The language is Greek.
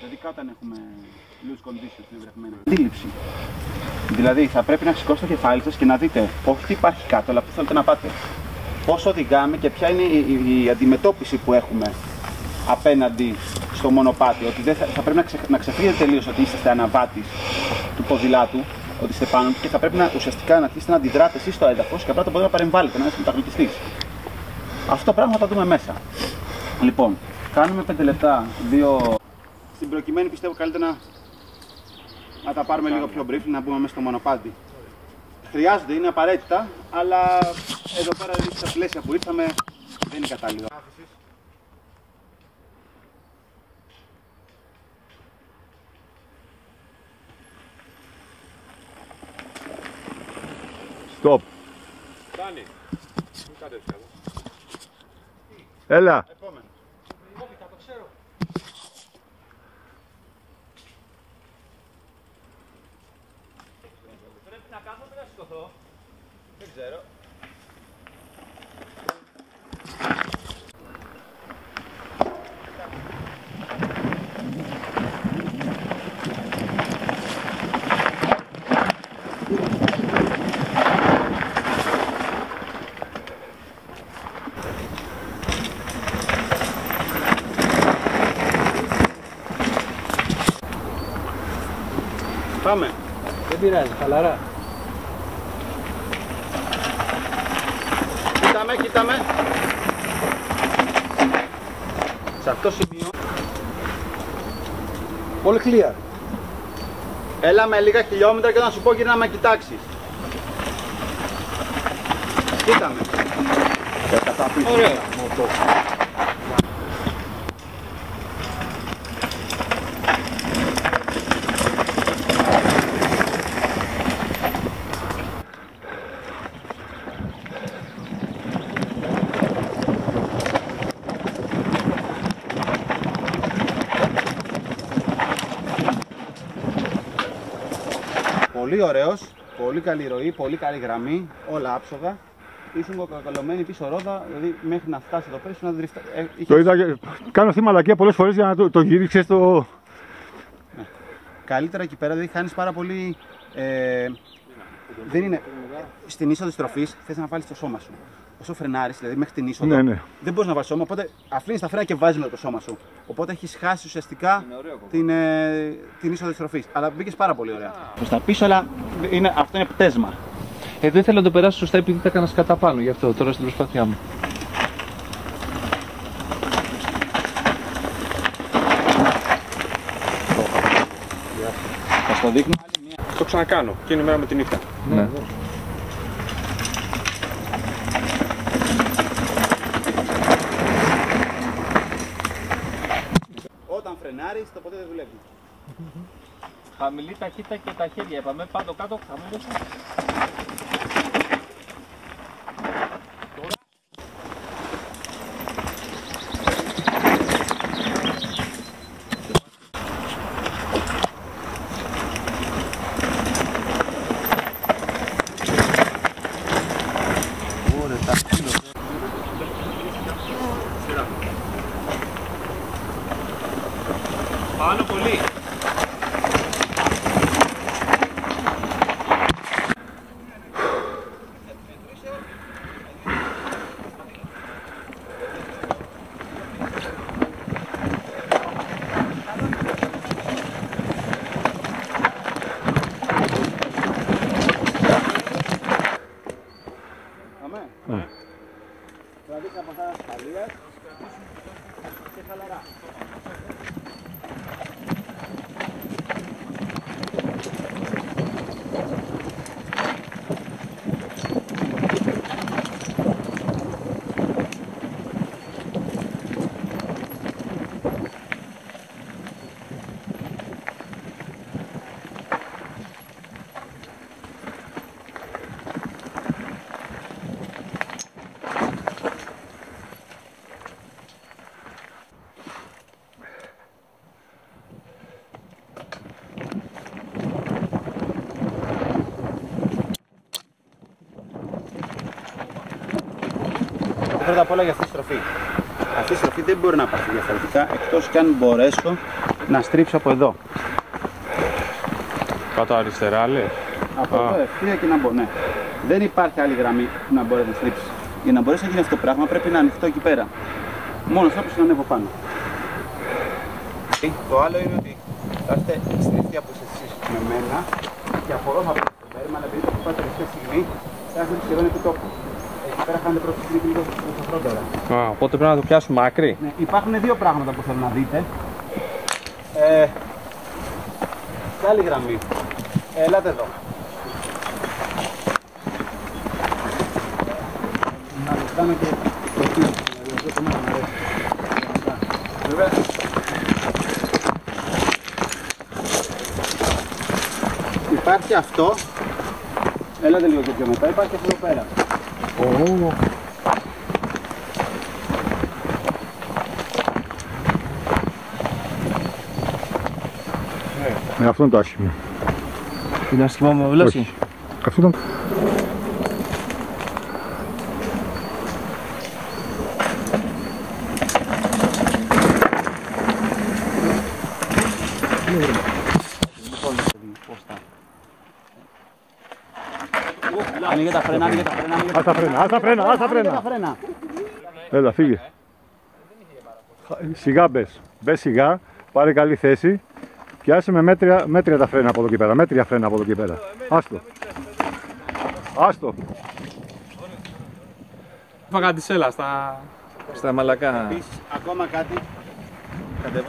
Ειδικά όταν έχουμε loose conditions στην ευρεθμένα. Αντίληψη. Δηλαδή θα πρέπει να σηκώσετε το κεφάλι σας και να δείτε όχι τι υπάρχει κάτω, αλλά πού θέλετε να πάτε. Πώς οδηγάμε και ποια είναι η αντιμετώπιση που έχουμε απέναντι στο μονοπάτι. Ότι δεν θα πρέπει να ξεφύγετε τελείως ότι είστε αναβάτης του ποδηλάτου, ότι είστε πάνω και θα πρέπει ουσιαστικά να αρχίσετε να αντιδράτε εσείς στο έδαφος και απλά το ποδήλατο να παρεμβάλλετε, να είστε μεταγλωτιστής. Αυτό το πράγμα θα το δούμε μέσα. Λοιπόν, κάνουμε 5 λεπτά, 2. Στην προκειμένη πιστεύω καλύτερα να τα πάρουμε λίγο πιο brief, να μπούμε μέσα στο μονοπάτι. Χρειάζονται, είναι απαραίτητα, αλλά εδώ πέρα στα πλαίσια που ήρθαμε δεν είναι κατάλληλο. Stop. Φτάνει. Έλα. Επόμενο. Το ξέρω. Πρέπει να κάνω να σηκωθώ. Δεν ξέρω. Πάμε. Δεν πειράζει, χαλαρά. Κοίταμε. Σε αυτό το σημείο. Πολύ clear. Έλα με λίγα χιλιόμετρα και να σου πω γύρω να με κοιτάξεις. Κοίταμε. Ωραία. Πολύ ωραίος, πολύ καλή ροή, πολύ καλή γραμμή, όλα άψογα. Ήσουν κοκαλωμένη πίσω ρόδα, δηλαδή μέχρι να φτάσει εδώ πέρα ήσουν να δριφτά. Το είδα, κάνω αυτή μαλακία πολλές φορές για να το γύριξες το... Ναι. Καλύτερα εκεί πέρα, δηλαδή χάνεις πάρα πολύ... δεν είναι... Στην είσοδο της τροφής θες να βάλεις το σώμα σου. Όσο φρενάρεις, δηλαδή μέχρι την είσοδο, Ναι. δεν μπορείς να βάλεις σώμα, οπότε αφήνεις τα φρένα και βάζεις με το σώμα σου. Οπότε έχεις χάσει ουσιαστικά την είσοδο της τροφής. Αλλά μπήκες πάρα πολύ ωραία. Προς τα πίσω, αλλά αυτό είναι πτέσμα. Δεν ήθελα να το περάσω σωστά επειδή θα έκανα σκατά πάνω, γι' αυτό τώρα στην προσπάθειά μου. Θα στο δείχνω άλλη μία. Το ξανακάνω, εκείνη η μέρα με τη νύχτα. Ναι. Όταν φρενάρεις, το ποτέ δεν δουλεύει. Χαμηλή ταχύτητα και τα χέρια, είπαμε, πάνω κάτω, χαμηλός. Πάνω πολύ. Πάμε. Κρατήστε από αυτά ασφαλείας και χαλαρά. Πρώτα απ' όλα για αυτή τη στροφή. Αυτή η στροφή δεν μπορεί να πάει διαφορετικά εκτός κι αν μπορέσω να στρίψω από εδώ. Κάτω αριστερά, λέει. Από εδώ ευθεία και να μπω, ναι. Δεν υπάρχει άλλη γραμμή που να μπορεί να στρίψει. Για να μπορέσει να γίνει αυτό το πράγμα πρέπει να ανοιχτώ εκεί πέρα. Μόνος όπως να ανέβω πάνω. Το άλλο είναι ότι θα είστε στην ευθεία που είστε εσείς με μένα και από εδώ θα βρείτε το πέρμα, αλλά επειδή το έχω πάει τελευταία στιγμή θα έχουμε σχεδόν επί τόπου. Εκεί πέρα κάνετε πρώτη στιγμή λίγο σοφρότερα. Οπότε πρέπει να το πιάσουμε άκρη. Ναι, υπάρχουν δύο πράγματα που θέλω να δείτε. Και άλλη γραμμή. Ελάτε εδώ. Να το κάνω και το κύριο. Βέβαια. Υπάρχει αυτό. Έλατε λίγο και πιο μετά. Υπάρχει αυτό εδώ πέρα. Αυτό είναι το άσχημο. Είναι άσχημο με βλάση. Όχι. Αυτό ήταν. Ανοίγε τα φρένα, ανοίγε τα φρένα. Ας τα φρένα. Έλα, φύγε. Σιγά μπες. Μπες σιγά, πάρε καλή θέση. Πιάσε με μέτρια τα φρένα από εδώ και πέρα. Μέτρια φρένα από εδώ και πέρα. Άστο. Άστο. Φαγα τη σέλα στα μαλακά. Επίσης, ακόμα κάτι. Κατέβα.